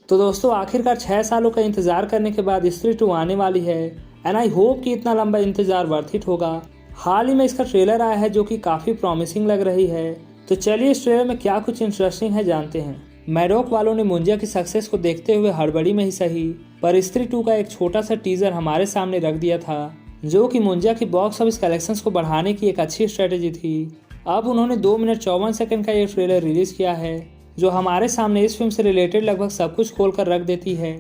तो दोस्तों आखिरकार 6 सालों का इंतजार करने के बाद स्त्री 2 आने वाली है एंड आई होप कि इतना लंबा इंतजार वर्थ इट होगा। हाल ही में इसका ट्रेलर आया है जो कि काफ़ी प्रॉमिसिंग लग रही है। तो चलिए इस ट्रेलर में क्या कुछ इंटरेस्टिंग है जानते हैं। मैडॉक वालों ने मुंजिया की सक्सेस को देखते हुए हड़बड़ी में ही सही पर स्त्री 2 का एक छोटा सा टीजर हमारे सामने रख दिया था जो कि मुंजिया की बॉक्स ऑफिस कलेक्शंस को बढ़ाने की एक अच्छी स्ट्रेटेजी थी। अब उन्होंने 2 मिनट 54 सेकंड का ये ट्रेलर रिलीज किया है जो हमारे सामने इस फिल्म से रिलेटेड लगभग सब कुछ खोल कर रख देती है।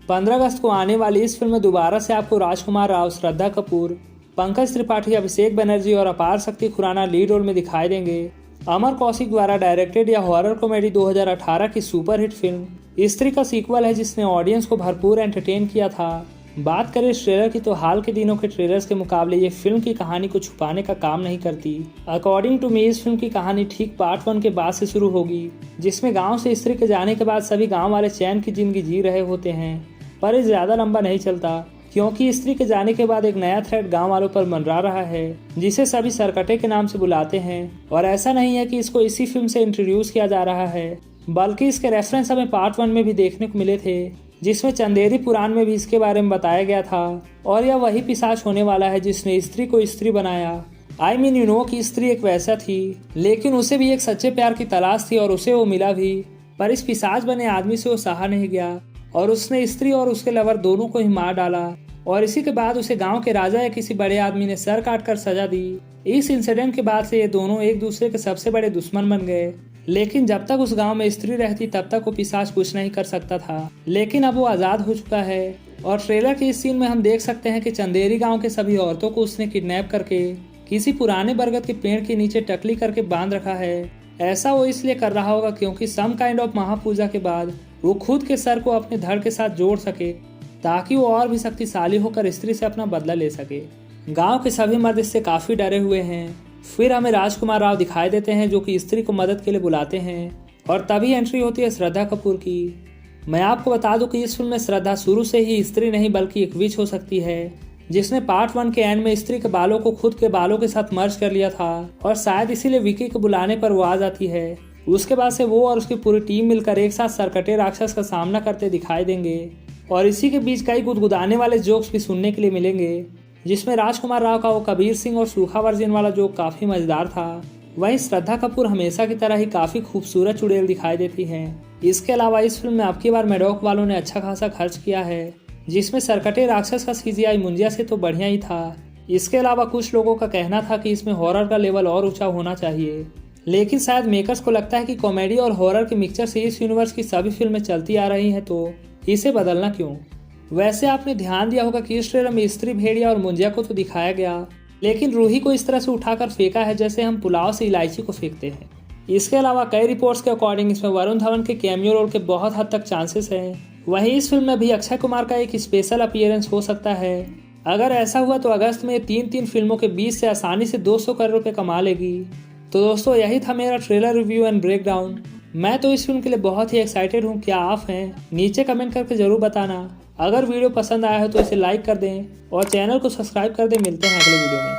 15 अगस्त को आने वाली इस फिल्म में दोबारा से आपको राजकुमार राव, श्रद्धा कपूर, पंकज त्रिपाठी, अभिषेक बनर्जी और अपार शक्ति खुराना लीड रोल में दिखाई देंगे। अमर कौशिक द्वारा डायरेक्टेड या हॉरर कॉमेडी 2018 की सुपरहिट फिल्म स्त्री का सीक्वल है जिसने ऑडियंस को भरपूर एंटरटेन किया था। बात करें इस ट्रेलर की तो हाल के दिनों के ट्रेलर्स के मुकाबले ये फिल्म की कहानी को छुपाने का काम नहीं करती। अकॉर्डिंग टू मी इस फिल्म की कहानी ठीक पार्ट 1 के बाद से शुरू होगी जिसमें गांव से स्त्री के जाने के बाद सभी गांव वाले चैन की जिंदगी जी रहे होते हैं। पर ये ज्यादा लंबा नहीं चलता क्योंकि स्त्री के जाने के बाद एक नया थ्रेट गांव वालों पर मंडरा रहा है जिसे सभी सरकटे के नाम से बुलाते हैं। और ऐसा नहीं है कि इसको इसी फिल्म से इंट्रोड्यूस किया जा रहा है बल्कि इसके रेफरेंस हमें पार्ट 1 में भी देखने को मिले थे जिसमें चंदेरी पुराण में भी इसके बारे में बताया गया था। और यह वही पिशाच होने वाला है जिसने स्त्री को स्त्री बनाया। आई मीन यू नो कि स्त्री एक वैसा थी लेकिन उसे भी एक सच्चे प्यार की तलाश थी और उसे वो मिला भी। पर इस पिशाच बने आदमी से वो सहा नहीं गया और उसने स्त्री और उसके लवर दोनों को ही मार डाला। और इसी के बाद उसे गांव के राजा या किसी बड़े आदमी ने सर काट कर सजा दी। इस इंसिडेंट के बाद से ये दोनों एक दूसरे के सबसे बड़े दुश्मन बन गए। लेकिन जब तक उस गांव में स्त्री रहती तब तक वो पिशाच कुछ नहीं कर सकता था लेकिन अब वो आजाद हो चुका है। और ट्रेलर के इस सीन में हम देख सकते हैं कि चंदेरी गांव के सभी औरतों को उसने किडनैप करके किसी पुराने बरगद के पेड़ के नीचे टकली करके बांध रखा है। ऐसा वो इसलिए कर रहा होगा क्योंकि सम काइंड ऑफ महापूजा के बाद वो खुद के सर को अपने धड़ के साथ जोड़ सके ताकि वो और भी शक्तिशाली होकर स्त्री से अपना बदला ले सके। गांव के सभी मर्द इससे काफी डरे हुए हैं। फिर हमें राजकुमार राव दिखाई देते हैं जो कि स्त्री को मदद के लिए बुलाते हैं और तभी एंट्री होती है श्रद्धा कपूर की। मैं आपको बता दूं कि इस फिल्म में श्रद्धा शुरू से ही स्त्री नहीं बल्कि एक विच हो सकती है जिसने पार्ट 1 के एंड में स्त्री के बालों को खुद के बालों के साथ मर्ज कर लिया था और शायद इसीलिए विकी को बुलाने पर वो आ जाती है। उसके बाद से वो और उसकी पूरी टीम मिलकर एक साथ सरकटे राक्षस का सामना करते दिखाई देंगे और इसी के बीच कई गुदगुदाने वाले जोक्स भी सुनने के लिए मिलेंगे जिसमें राजकुमार राव का वो कबीर सिंह और सूखा वर्जिन वाला जोक काफी मजेदार था। वहीं श्रद्धा कपूर हमेशा की तरह ही काफी खूबसूरत चुड़ैल दिखाई देती हैं। इसके अलावा इस फिल्म में अब की बार मैडॉक वालों ने अच्छा खासा खर्च किया है जिसमें सरकटे राक्षस का CGI मुंजिया से तो बढ़िया ही था। इसके अलावा कुछ लोगों का कहना था कि इसमें हॉरर का लेवल और ऊंचा होना चाहिए लेकिन शायद मेकर्स को लगता है कि कॉमेडी और हॉरर के मिक्सचर से इस यूनिवर्स की सभी फिल्में चलती आ रही हैं तो इसे बदलना क्यों। वैसे आपने ध्यान दिया होगा कि इस ट्रेलर में स्त्री, भेड़िया और मुंजिया को तो दिखाया गया लेकिन रूही को इस तरह से उठाकर फेंका है जैसे हम पुलाव से इलायची को फेंकते हैं। इसके अलावा कई रिपोर्ट्स के अकॉर्डिंग इसमें वरुण धवन के कैमियो रोल के बहुत हद तक चांसेस हैं। वहीं इस फिल्म में भी अक्षय कुमार का एक स्पेशल अपीयरेंस हो सकता है। अगर ऐसा हुआ तो अगस्त में 3 फिल्मों के बीच से आसानी से 200 करोड़ रुपए कमा लेगी। तो दोस्तों यही था मेरा ट्रेलर रिव्यू एंड ब्रेकडाउन। मैं तो इस फिल्म के लिए बहुत ही एक्साइटेड हूँ। क्या आप हैं? नीचे कमेंट करके जरूर बताना। अगर वीडियो पसंद आया हो तो इसे लाइक कर दें और चैनल को सब्सक्राइब कर दें। मिलते हैं अगले वीडियो में।